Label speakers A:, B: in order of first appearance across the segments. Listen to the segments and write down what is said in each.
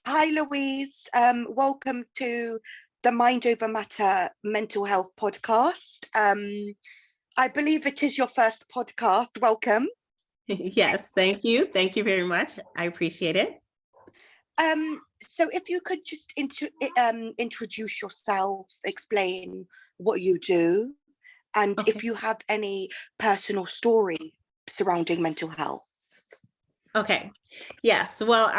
A: Hi, Louise. Welcome to the Mind Over Matter Mental Health Podcast. I believe it is your first podcast. Welcome.
B: Yes, thank you. Thank you very much. I appreciate it.
A: So if you could just introduce yourself, explain what you do, and
B: Okay.
A: if you have any personal story surrounding mental health.
B: Okay. Yes. Well,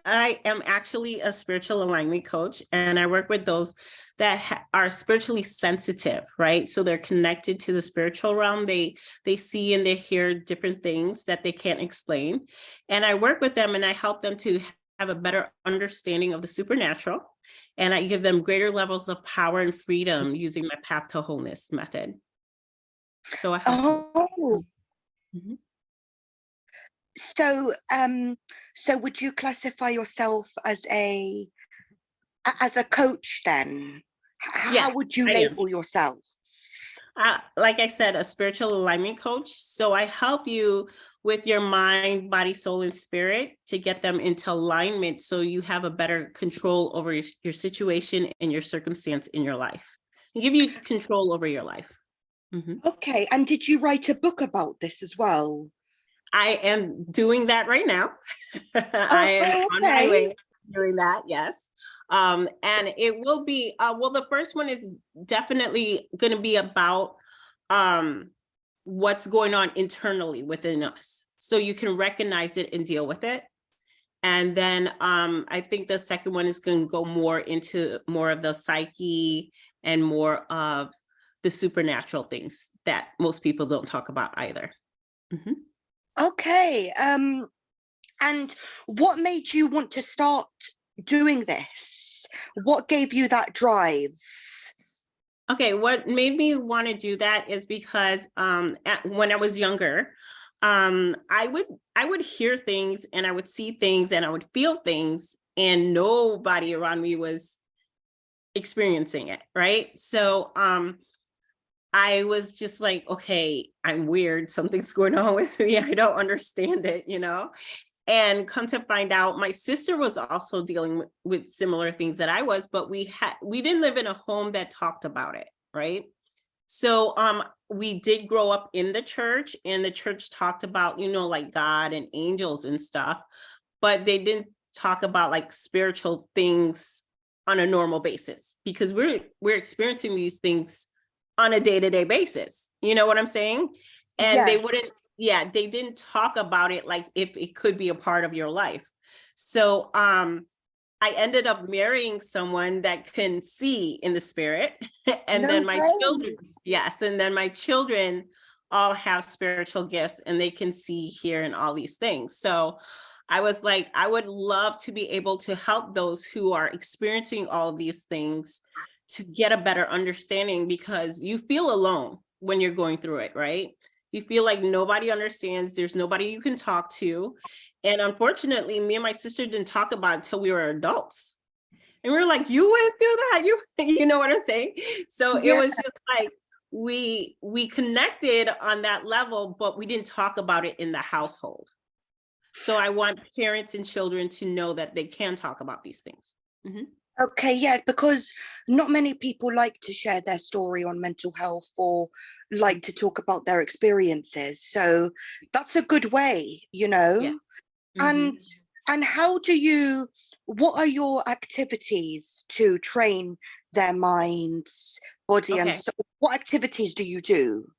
B: I am actually a spiritual alignment coach, and I work with those that are spiritually sensitive, right? So they're connected to the spiritual realm. They see and they hear different things that they can't explain. And I work with them and I help them to have a better understanding of the supernatural. And I give them greater levels of power and freedom using my Path to Wholeness method. So I help them.
A: Oh,
B: Mhm.
A: so would you classify yourself as a coach then? How
B: Yes,
A: would you
B: I am.
A: label yourself?
B: Like I said, a spiritual alignment coach. So I help you with your mind, body, soul, and spirit to get them into alignment so you have a better control over your situation and your circumstance in your life and give you control over your life. Mhm.
A: Okay, and did you write a book about this as well?
B: I am doing that right now. I am
A: Oh,
B: on my
A: okay.
B: way doing that, yes. And it will be, well, the first one is definitely going to be about what's going on internally within us. So you can recognize it and deal with it. And then I think the second one is going to go more into more of the psyche and more of the supernatural things that most people don't talk about either. Mhm.
A: Okay. And what made you want to start doing this? What gave you that drive?
B: Okay, what made me want to do that is because when I was younger, I would hear things and I would see things and I would feel things and nobody around me was experiencing it, right? So I was just like, okay, I'm weird. Something's going on with me. I don't understand it, And come to find out, my sister was also dealing with similar things that I was, but we didn't live in a home that talked about it, right? So we did grow up in the church, and the church talked about, like God and angels and stuff, but they didn't talk about like spiritual things on a normal basis because we're experiencing these things on a day-to-day basis. You know what I'm saying? And
A: Yes.
B: they didn't talk about it like if it could be a part of your life. So I ended up marrying someone that can see in the spirit. And
A: No
B: then my
A: way.
B: children, yes, and then my children all have spiritual gifts and they can see, hear, and all these things. So I was like, I would love to be able to help those who are experiencing all of these things to get a better understanding, because you feel alone when you're going through it, right? You feel like nobody understands. There's nobody you can talk to. And unfortunately, me and my sister didn't talk about it until we were adults. And we were like, you went through that? You know what I'm saying? So it
A: Yeah.
B: was just like, we connected on that level, but we didn't talk about it in the household. So I want parents and children to know that they can talk about these things. Mhm.
A: Okay, yeah, because not many people like to share their story on mental health or like to talk about their experiences. So that's a good way,
B: Yeah.
A: And
B: Mhm.
A: how what are your activities to train their minds, body and
B: Okay.
A: soul? What activities do you do?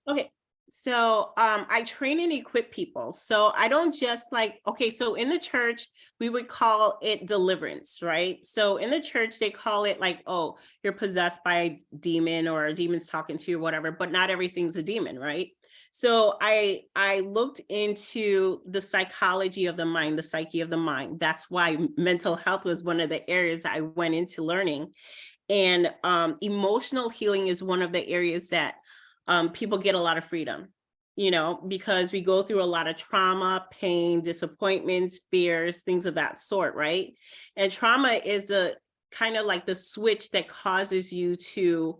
B: Okay. So I train and equip people. So I don't just like, okay, so in the church, we would call it deliverance, right? So in the church, they call it like, oh, you're possessed by a demon or a demon's talking to you or whatever, but not everything's a demon, right? So I looked into the psychology of the mind, the psyche of the mind. That's why mental health was one of the areas I went into learning. And emotional healing is one of the areas that people get a lot of freedom, because we go through a lot of trauma, pain, disappointments, fears, things of that sort, right? And trauma is a kind of like the switch that causes you to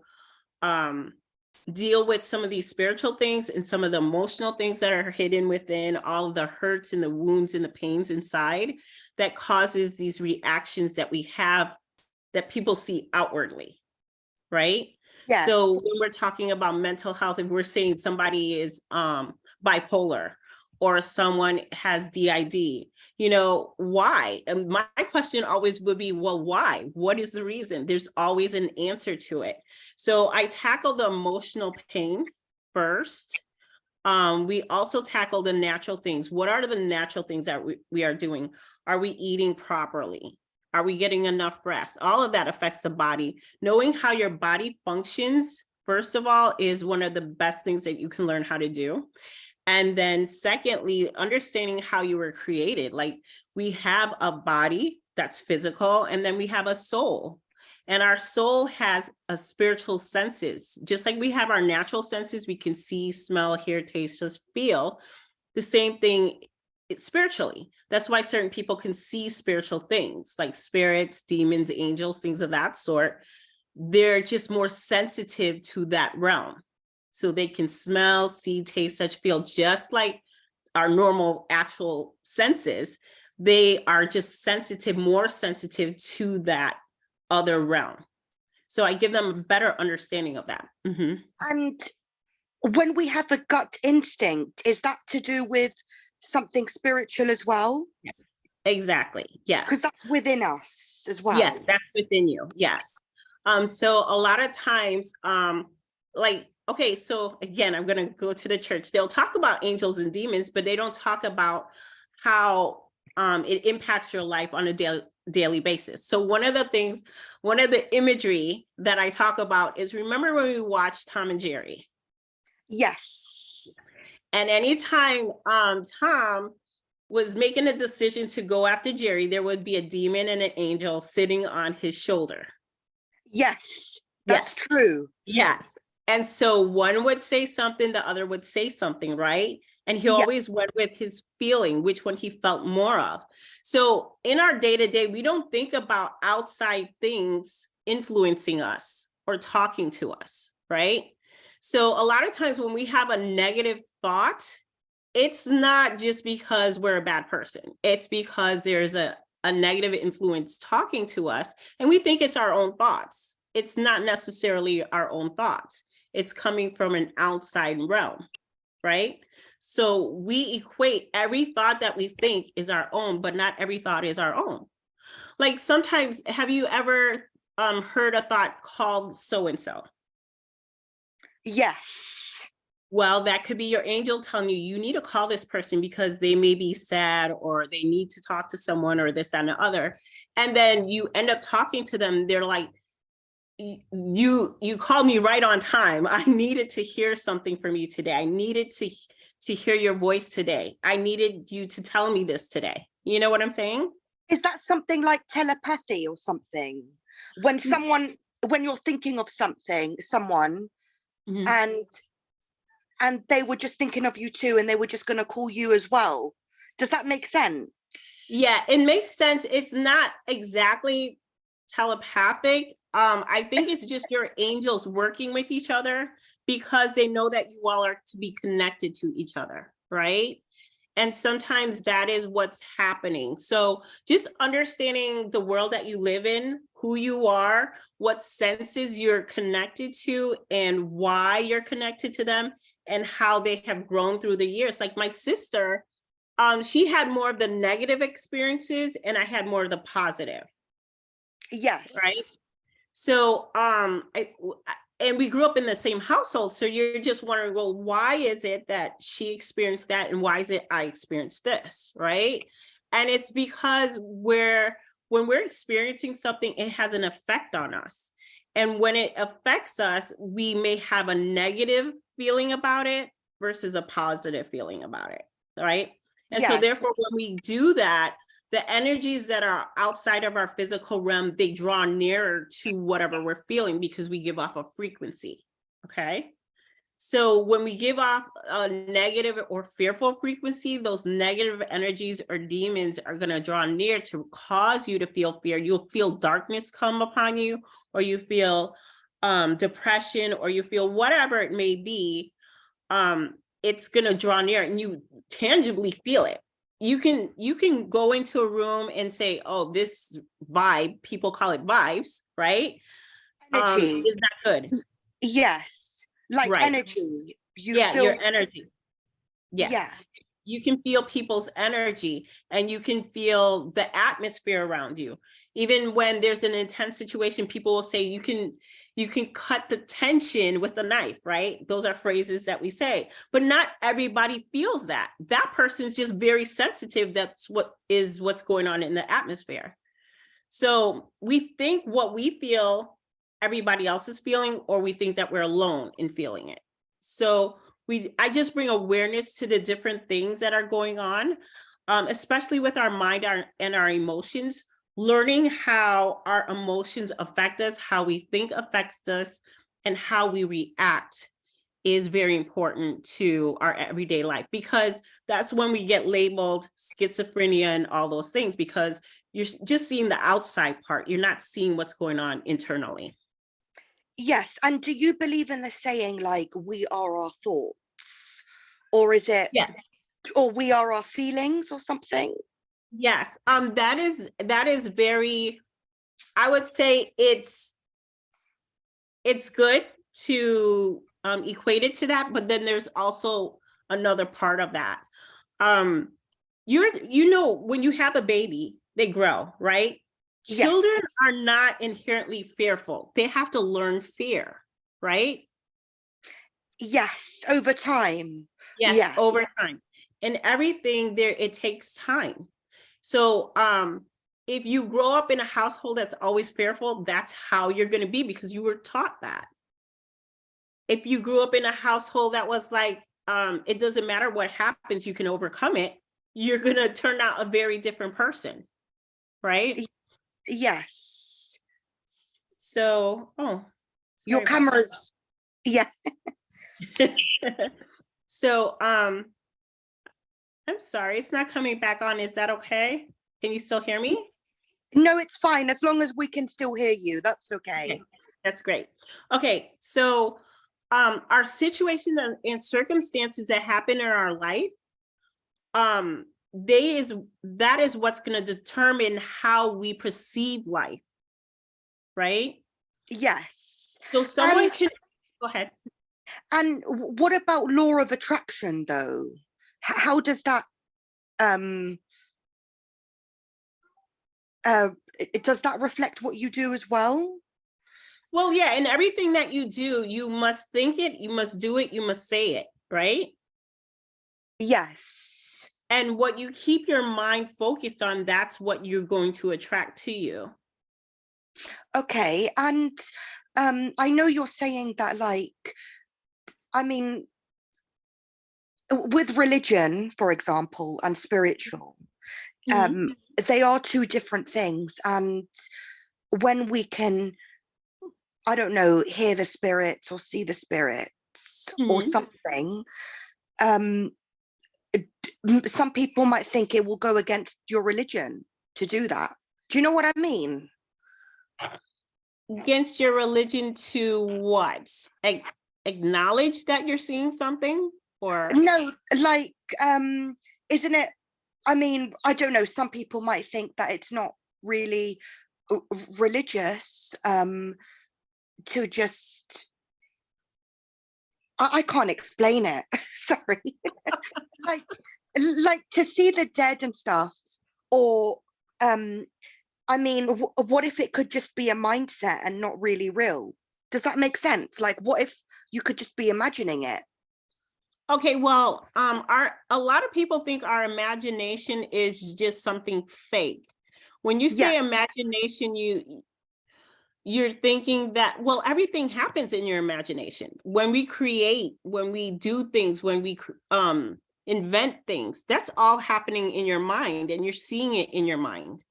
B: deal with some of these spiritual things and some of the emotional things that are hidden within, all of the hurts and the wounds and the pains inside that causes these reactions that we have that people see outwardly, right?
A: Yes.
B: So when we're talking about mental health, if we're saying somebody is bipolar or someone has DID, you know, why? And my question always would be, well, why? What is the reason? There's always an answer to it. So I tackle the emotional pain first. We also tackle the natural things. What are the natural things that we are doing? Are we eating properly? Are we getting enough rest? All of that affects the body. Knowing how your body functions, first of all, is one of the best things that you can learn how to do. And then secondly, understanding how you were created. Like, we have a body that's physical, and then we have a soul. And our soul has a spiritual senses. Just like we have our natural senses, we can see, smell, hear, taste, just feel. The same thing spiritually. That's why certain people can see spiritual things like spirits, demons, angels, things of that sort. They're just more sensitive to that realm. So they can smell, see, taste, touch, feel, just like our normal actual senses. They are just sensitive, more sensitive to that other realm. So I give them a better understanding of that. Mm-hmm.
A: And when we have a gut instinct, is that to do with something spiritual as well?
B: Yes, exactly. Yes.
A: Because that's within us as well.
B: Yes, that's within you. Yes. So a lot of times, okay, so again, I'm going to go to the church. They'll talk about angels and demons, but they don't talk about how it impacts your life on a daily basis. So one of the imagery that I talk about is, remember when we watched Tom and Jerry?
A: Yes.
B: And anytime Tom was making a decision to go after Jerry, there would be a demon and an angel sitting on his shoulder.
A: Yes, that's true.
B: Yes. And so one would say something, the other would say something, right? And he always went with his feeling, which one he felt more of. So in our day-to-day, we don't think about outside things influencing us or talking to us, right? So a lot of times when we have a negative thought, it's not just because we're a bad person. It's because there's a negative influence talking to us, and we think it's our own thoughts. It's not necessarily our own thoughts. It's coming from an outside realm, right? So we equate every thought that we think is our own, but not every thought is our own. Like, sometimes, have you ever heard a thought called so-and-so?
A: Yes.
B: Well, that could be your angel telling you, you need to call this person because they may be sad, or they need to talk to someone, or this, that, and the other. And then you end up talking to them. They're like, you called me right on time. I needed to hear something from you today. I needed to hear your voice today. I needed you to tell me this today. You know what I'm saying?
A: Is that something like telepathy or something? When you're thinking of someone, mm-hmm. and they were just thinking of you too, and they were just going to call you as well. Does that make sense?
B: Yeah, it makes sense. It's not exactly telepathic. I think it's just your angels working with each other because they know that you all are to be connected to each other, right? And sometimes that is what's happening. So just understanding the world that you live in, who you are, what senses you're connected to, and why you're connected to them, and how they have grown through the years. Like my sister, she had more of the negative experiences, and I had more of the positive.
A: Yes.
B: Right. So, and we grew up in the same household. So you're just wondering, well, why is it that she experienced that? And why is it I experienced this? Right. And it's because when we're experiencing something, it has an effect on us. And when it affects us, we may have a negative feeling about it versus a positive feeling about it. Right. And so therefore, when we do that, the energies that are outside of our physical realm, they draw nearer to whatever we're feeling because we give off a frequency. Okay. So when we give off a negative or fearful frequency, those negative energies or demons are going to draw near to cause you to feel fear. You'll feel darkness come upon you, or you feel depression, or you feel whatever it may be, it's going to draw near and you tangibly feel it. You can go into a room and say, oh, this vibe, people call it vibes, right?
A: Energy.
B: Is not good.
A: Yes. Like
B: Right.
A: energy. You
B: Yeah,
A: feel,
B: your energy. Yes.
A: yeah.
B: You can feel people's energy and you can feel the atmosphere around you. Even when there's an intense situation, people will say you can cut the tension with a knife, right? Those are phrases that we say, but not everybody feels that. That person's just very sensitive. That's what's going on in the atmosphere. So we think what we feel, everybody else is feeling, or we think that we're alone in feeling it. So I just bring awareness to the different things that are going on, especially with our mind and our emotions, learning how our emotions affect us, how we think affects us, and how we react is very important to our everyday life, because that's when we get labeled schizophrenia and all those things, because you're just seeing the outside part. You're not seeing what's going on internally.
A: Yes. And do you believe in the saying, like, we are our thoughts? Or is it,
B: Yes.
A: or we are our feelings or something?
B: Yes. That is very, I would say it's good to equate it to that, but then there's also another part of that. When you have a baby, they grow, right?
A: Yes.
B: Children are not inherently fearful. They have to learn fear, right?
A: Yes, over time.
B: Yes,
A: Yeah.
B: over time. And everything there, it takes time. So if you grow up in a household that's always fearful, that's how you're going to be, because you were taught that. If you grew up in a household that was like, it doesn't matter what happens, you can overcome it, you're going to turn out a very different person, right?
A: Yes.
B: So,
A: Your camera's, yeah.
B: So, I'm sorry, it's not coming back on. Is that okay? Can you still hear me?
A: No, it's fine. As long as we can still hear you, that's okay.
B: Okay, that's great. Okay, so our situation and circumstances that happen in our life, that is what's going to determine how we perceive life, right?
A: Yes.
B: So someone can go ahead.
A: And what about law of attraction, though? How does that does that reflect what you do as well?
B: Well, yeah, and everything that you do, you must think it, you must do it, you must say it, right?
A: Yes.
B: And what you keep your mind focused on, that's what you're going to attract to you.
A: Okay. And I know you're saying that, like, I mean, with religion, for example, and spiritual, they are two different things. And when we can, I don't know, hear the spirits or see the spirits or something, some people might think it will go against your religion to do that. Do you know what I mean?
B: Against your religion to what? Acknowledge that you're seeing something, or
A: no, like, isn't it, I mean, I don't know, some people might think that it's not really religious to just, I can't explain it. Sorry. like to see the dead and stuff, or I mean, what if it could just be a mindset and not really real? Does that make sense? Like, what if you could just be imagining it?
B: okay, well, a lot of people think our imagination is just something fake. When you say imagination, you're thinking that, well, everything happens in your imagination. When we create, when we do things, when we invent things, that's all happening in your mind, and you're seeing it in your mind.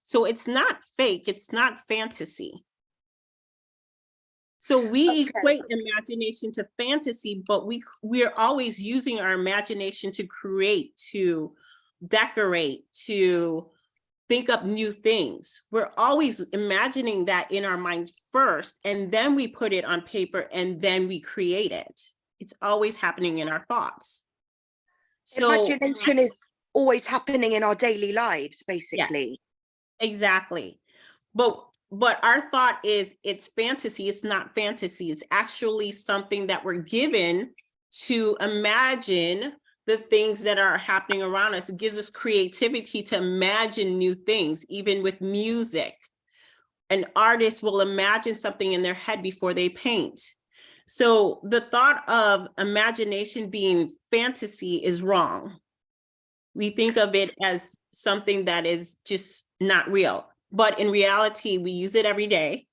B: So it's not fake, it's not fantasy. So we equate imagination to fantasy, but we're always using our imagination to create, to decorate, to think up new things. We're always imagining that in our mind first, and then we put it on paper, and then we create it. It's always happening in our thoughts. So
A: imagination is always happening in our daily lives,
B: yes,
A: basically.
B: exactly. But our thought is it's fantasy. It's not fantasy. It's actually something that we're given to imagine the things that are happening around us. It gives us creativity to imagine new things, even with music. An artist will imagine something in their head before they paint. So the thought of imagination being fantasy is wrong. We think of it as something that is just not real. But in reality, we use it every day.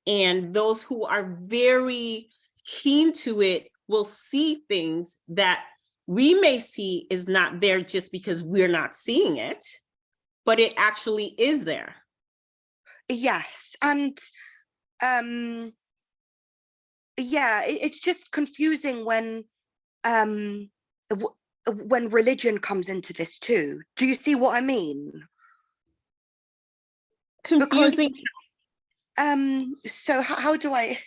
B: And those who are very keen to it will see things that we may see is not there just because we're not seeing it, but it actually is there.
A: Yes. And yeah, it's just confusing when when religion comes into this too. Do you see what I mean?
B: Confusing.
A: So how do I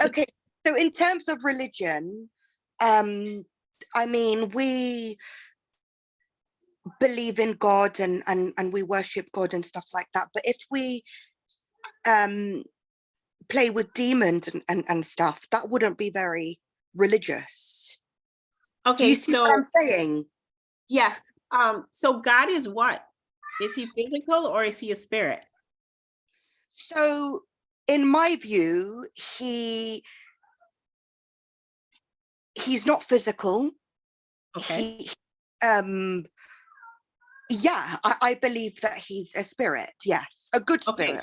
A: okay, so in terms of religion, I mean, we believe in God and we worship God and stuff like that, but if we play with demons and stuff, that wouldn't be very religious. Do
B: Okay,
A: you see what I'm saying?
B: yes. So God is what? Is he physical or is he a spirit?
A: So in my view, he's not physical.
B: Okay.
A: Yeah, I believe that he's a spirit. Yes, a good spirit.
B: Okay.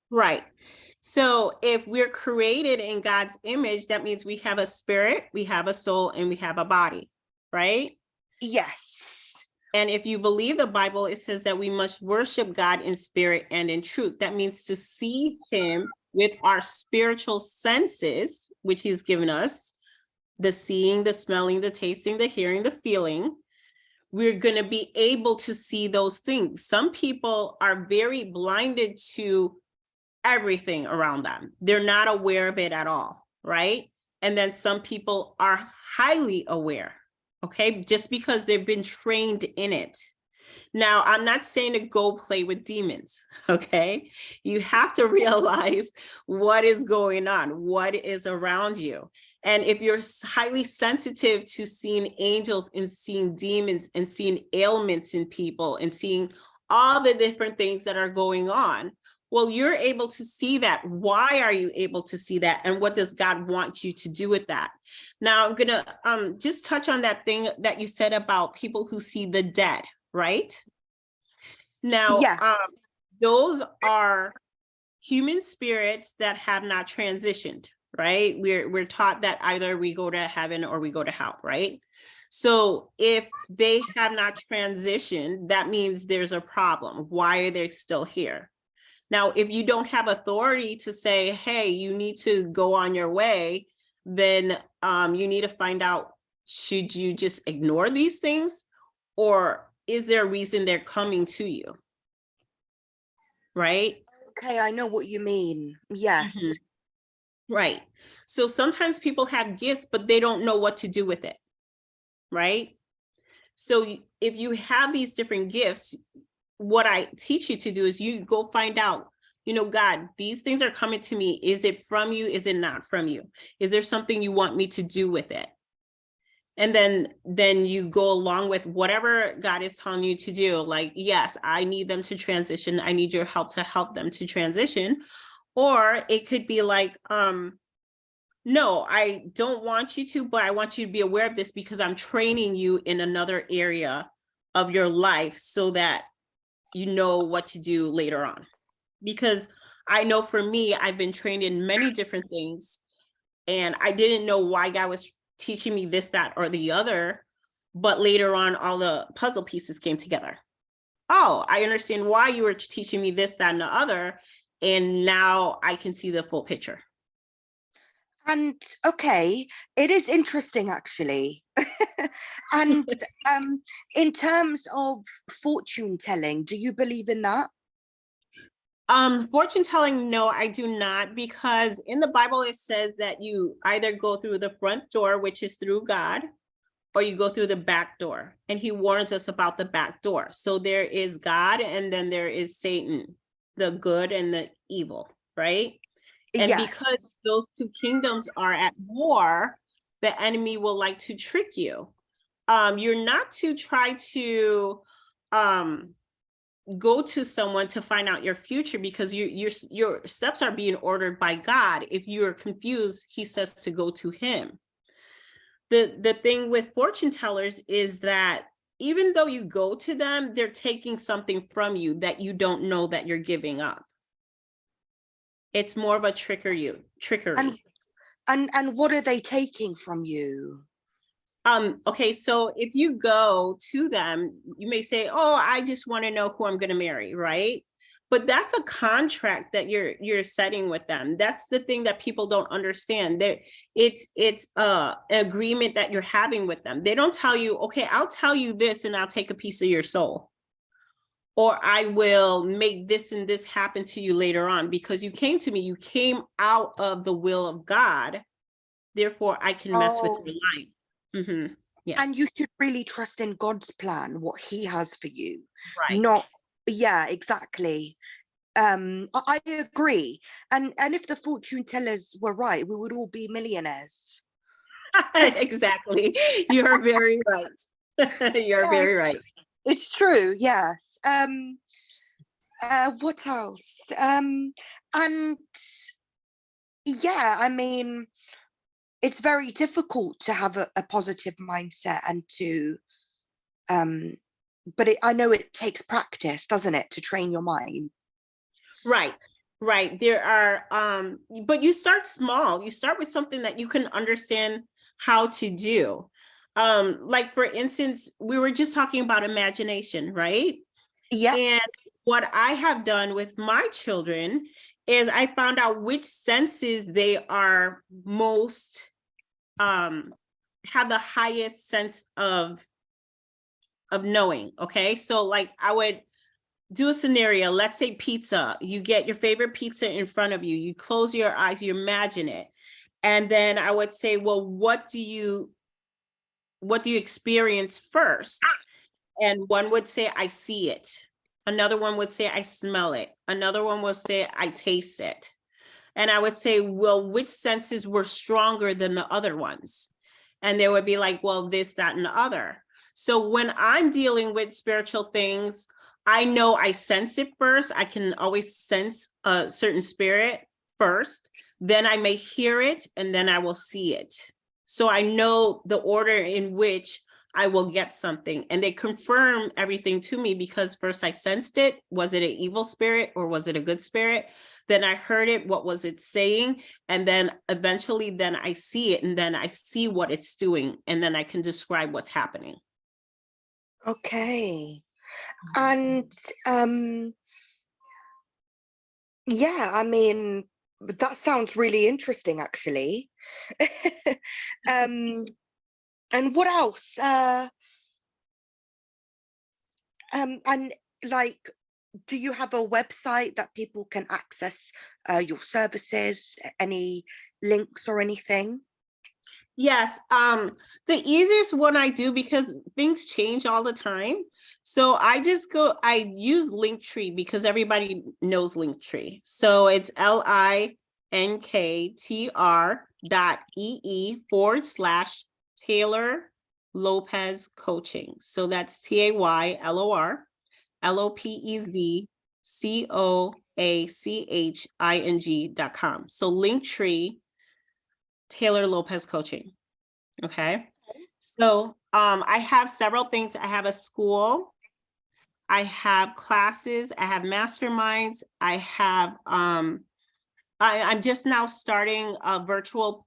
B: Right. So if we're created in God's image, that means we have a spirit, we have a soul, and we have a body, right?
A: Yes.
B: And if you believe the Bible, it says that we must worship God in spirit and in truth. That means to see him with our spiritual senses, which he's given us, the seeing, the smelling, the tasting, the hearing, the feeling. We're going to be able to see those things. Some people are very blinded to everything around them. They're not aware of it at all, right? And then some people are highly aware, okay? Just because they've been trained in it. Now, I'm not saying to go play with demons, okay? You have to realize what is going on, what is around you. And if you're highly sensitive to seeing angels and seeing demons and seeing ailments in people and seeing all the different things that are going on, well, you're able to see that. Why are you able to see that? And what does God want you to do with that? Now, I'm going to just touch on that thing that you said about people who see the dead, right? Now,
A: Yes.
B: Those are human spirits that have not transitioned, right? We're taught that either we go to heaven or we go to hell, right? So if they have not transitioned, that means there's a problem. Why are they still here? Now, if you don't have authority to say, hey, you need to go on your way, then you need to find out, should you just ignore these things? Or is there a reason they're coming to you? Right?
A: Okay, I know what you mean. Yes.
B: Mm-hmm. Right. So sometimes people have gifts, but they don't know what to do with it. Right? So if you have these different gifts, what I teach you to do is you go find out, God, these things are coming to me. Is it from you? Is it not from you? Is there something you want me to do with it? And then you go along with whatever God is telling you to do. Like, yes, I need them to transition. I need your help to help them to transition. Or it could be like, no, I don't want you to, but I want you to be aware of this because I'm training you in another area of your life so that you know what to do later on. Because I know for me, I've been trained in many different things and I didn't know why God was teaching me this, that, or the other. But later on, all the puzzle pieces came together. Oh, I understand why you were teaching me this, that, and the other. And now I can see the full picture.
A: And okay, it is interesting actually. And in terms of fortune telling, do you believe in that?
B: Fortune telling, no, I do not, because in the Bible it says that you either go through the front door, which is through God, or you go through the back door. And he warns us about the back door. So there is God, and then there is Satan, the good and the evil, right? And because
A: Yes.
B: those two kingdoms are at war, the enemy will like to trick you. You're not to try to go to someone to find out your future, because your steps are being ordered by God. If you're confused, he says to go to him. The thing with fortune tellers is that even though you go to them, they're taking something from you that you don't know that you're giving up. It's more of a trickery.
A: And what are they taking from you?
B: Okay, so if you go to them, you may say, oh, I just want to know who I'm going to marry, right? But that's a contract that you're setting with them. That's the thing that people don't understand. It's an agreement that you're having with them. They don't tell you, okay, I'll tell you this and I'll take a piece of your soul, or I will make this and this happen to you later on, because you came to me, you came out of the will of God. Therefore, I can mess with your life. Mm-hmm. Yes.
A: And you should really trust in God's plan, what he has for you.
B: Right.
A: Not, yeah, exactly. I agree. And if the fortune tellers were right, we would all be millionaires.
B: Exactly. You're very right. You're
A: Yeah,
B: very right.
A: it's true, yes. What else? And yeah, I mean, it's very difficult to have a positive mindset and to but I know it takes practice, doesn't it, to train your mind?
B: Right. There are but you start small. You start with something that you can understand how to do. Like for instance, we were just talking about imagination, right?
A: Yeah.
B: And what I have done with my children is I found out which senses they are most have the highest sense of knowing. Okay, so like I would do a scenario. Let's say pizza. You get your favorite pizza in front of you. You close your eyes, you imagine it, and then I would say, well, what do you experience first? And one would say, I see it. Another one would say, I smell it. Another one would say, I taste it. And I would say, well, which senses were stronger than the other ones? And they would be like, well, this, that, and the other. So when I'm dealing with spiritual things, I know I sense it first. I can always sense a certain spirit first. Then I may hear it, and then I will see it. So I know the order in which I will get something. And they confirm everything to me, because first I sensed it. Was it an evil spirit or was it a good spirit? Then I heard it. What was it saying? And then eventually then I see it, and then I see what it's doing. And then I can describe what's happening.
A: Okay. And yeah, I mean, that sounds really interesting actually. And what else? And like, do you have a website that people can access your services? Any links or anything?
B: Yes. The easiest one I do, because things change all the time. So I use Linktree, because everybody knows Linktree. So it's linktr.ee/Taylor Lopez Coaching. So that's TAYLOR LOPEZCOACHING.com. So Linktree Taylor Lopez Coaching. Okay. So I have several things. I have a school, I have classes, I have masterminds, I have I'm just now starting a virtual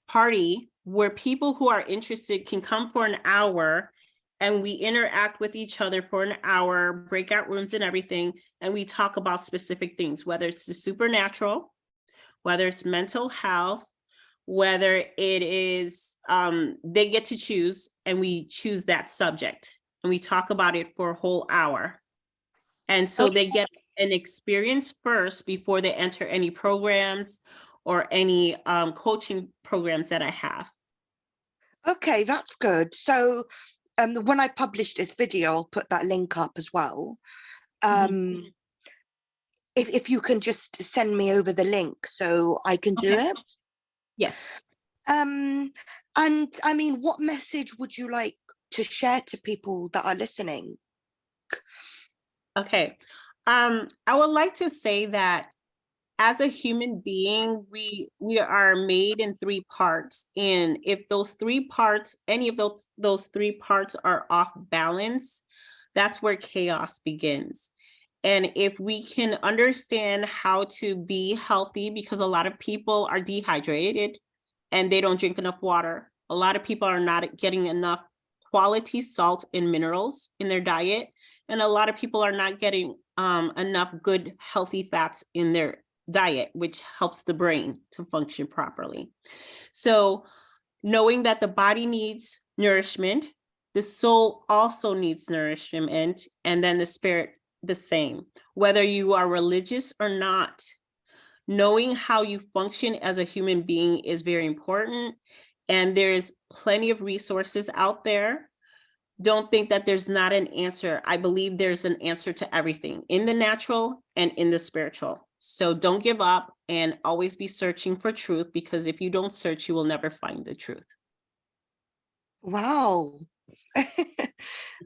B: party where people who are interested can come for an hour, and we interact with each other for an hour, breakout rooms and everything, and we talk about specific things, whether it's the supernatural, whether it's mental health, whether it is, they get to choose, and we choose that subject and we talk about it for a whole hour. And so they get an experience first before they enter any programs or any coaching programs that I have.
A: Okay, that's good. So when I publish this video, I'll put that link up as well. If you can just send me over the link so I can do it.
B: Yes.
A: And I mean, what message would you like to share to people that are listening?
B: Okay. I would like to say that as a human being, we are made in 3 parts. And if those 3 parts, any of those 3 parts are off balance, that's where chaos begins. And if we can understand how to be healthy, because a lot of people are dehydrated and they don't drink enough water. A lot of people are not getting enough quality salt and minerals in their diet. And a lot of people are not getting enough good, healthy fats in their diet, which helps the brain to function properly. So knowing that the body needs nourishment, the soul also needs nourishment, and then the spirit the same. Whether you are religious or not, knowing how you function as a human being is very important. And there's plenty of resources out there. Don't think that there's not an answer. I believe there's an answer to everything in the natural and in the spiritual. So don't give up and always be searching for truth, because if you don't search, you will never find the truth.
A: Wow.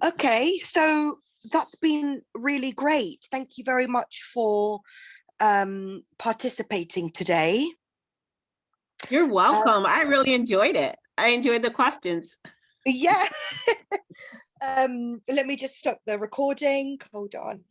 A: Okay, so that's been really great. Thank you very much for participating today.
B: You're welcome. I really enjoyed it. I enjoyed the questions.
A: Yeah. Let me just stop the recording. Hold on.